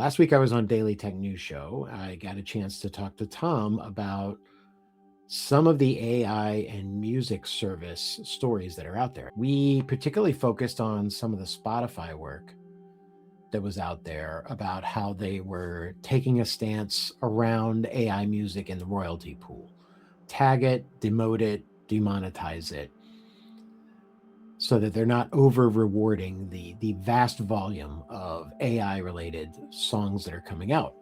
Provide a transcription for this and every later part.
Last week I was on Daily Tech News Show. I got a chance to talk to Tom about some of the AI and music service stories that are out there. We particularly focused on some of the Spotify work that was out there about how they were taking a stance around AI music in the royalty pool. Tag it, demote it, demonetize it, so that they're not over rewarding the vast volume of AI related songs that are coming out.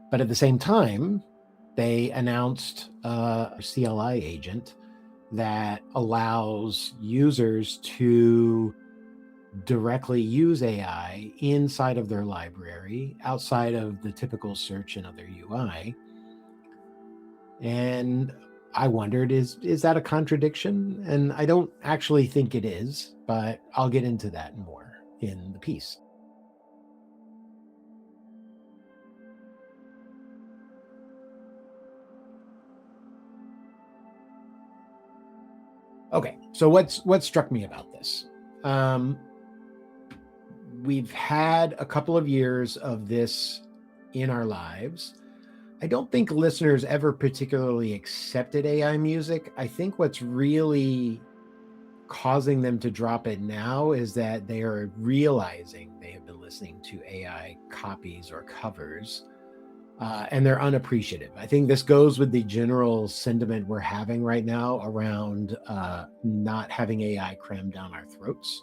But at the same time, they announced a CLI agent that allows users to directly use AI inside of their library, outside of the typical search and other UI. And I wondered, is that a contradiction? And I don't actually think it is, but I'll get into that more in the piece. Okay, so what struck me about this? Um, we've had a couple of years of this in our lives. I don't think listeners ever particularly accepted AI music. I think what's really causing them to drop it now is that they are realizing they have been listening to AI copies or covers, and they're unappreciative. I think this goes with the general sentiment we're having right now around not having AI crammed down our throats.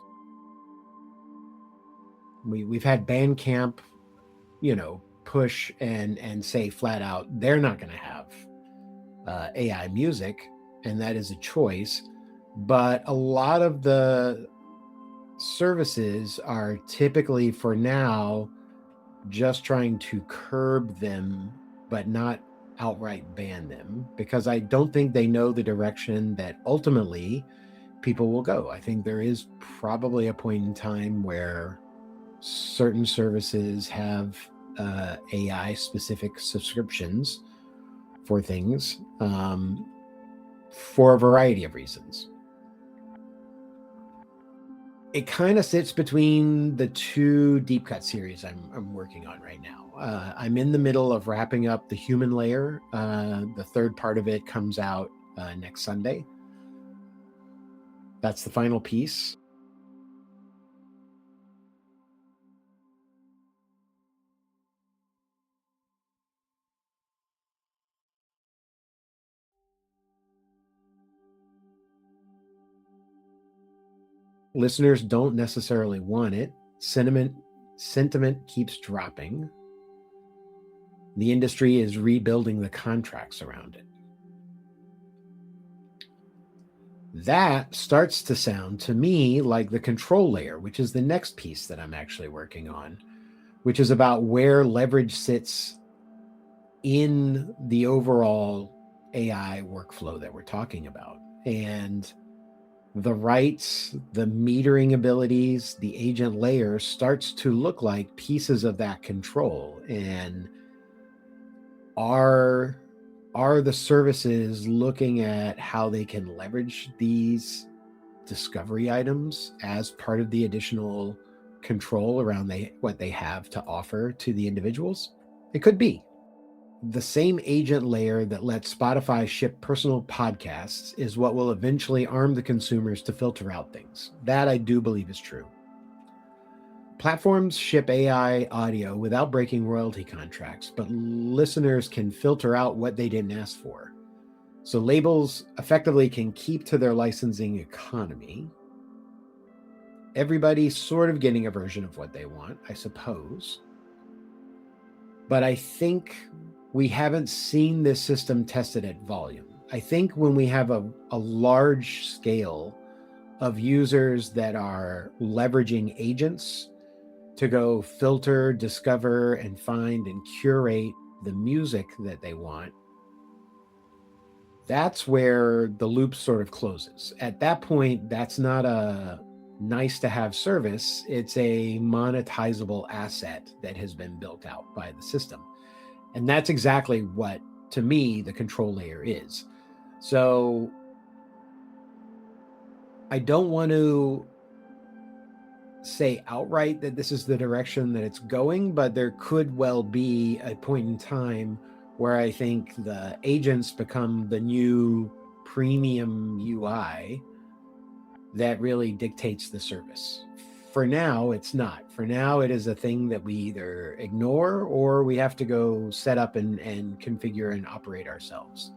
We've had Bandcamp, push and say flat out they're not going to have AI music, and that is a choice. But a lot of the services are typically, for now, just trying to curb them, but not outright ban them, because I don't think they know the direction that ultimately people will go. I think there is probably a point in time where certain services have AI specific subscriptions for things, for a variety of reasons. It kind of sits between the two deep cut series I'm working on right now. I'm in the middle of wrapping up the human layer. The third part of it comes out next Sunday. That's the final piece. Listeners don't necessarily want it. Sentiment keeps dropping. The industry is rebuilding the contracts around it. That starts to sound to me like the control layer, which is the next piece that I'm actually working on, which is about where leverage sits in the overall AI workflow that we're talking about. And the rights, the metering abilities, the agent layer starts to look like pieces of that control. And are the services looking at how they can leverage these discovery items as part of the additional control around what they have to offer to the individuals? It could be. The same agent layer that lets Spotify ship personal podcasts is what will eventually arm the consumers to filter out things. That I do believe is true. Platforms ship AI audio without breaking royalty contracts, but listeners can filter out what they didn't ask for. So labels effectively can keep to their licensing economy. Everybody's sort of getting a version of what they want, I suppose. But I think we haven't seen this system tested at volume. I think when we have a large scale of users that are leveraging agents to go filter, discover, and find and curate the music that they want, that's where the loop sort of closes. At that point, that's not a nice to have service, it's a monetizable asset that has been built out by the system. And that's exactly what, to me, the control layer is. So I don't want to say outright that this is the direction that it's going, but there could well be a point in time where I think the agents become the new premium UI that really dictates the service. For now, it's not. For now, it is a thing that we either ignore or we have to go set up and configure and operate ourselves.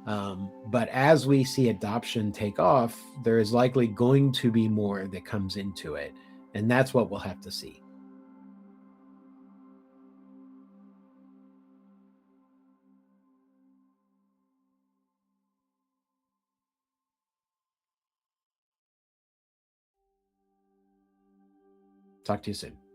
But as we see adoption take off, there is likely going to be more that comes into it. And that's what we'll have to see. Talk to you soon.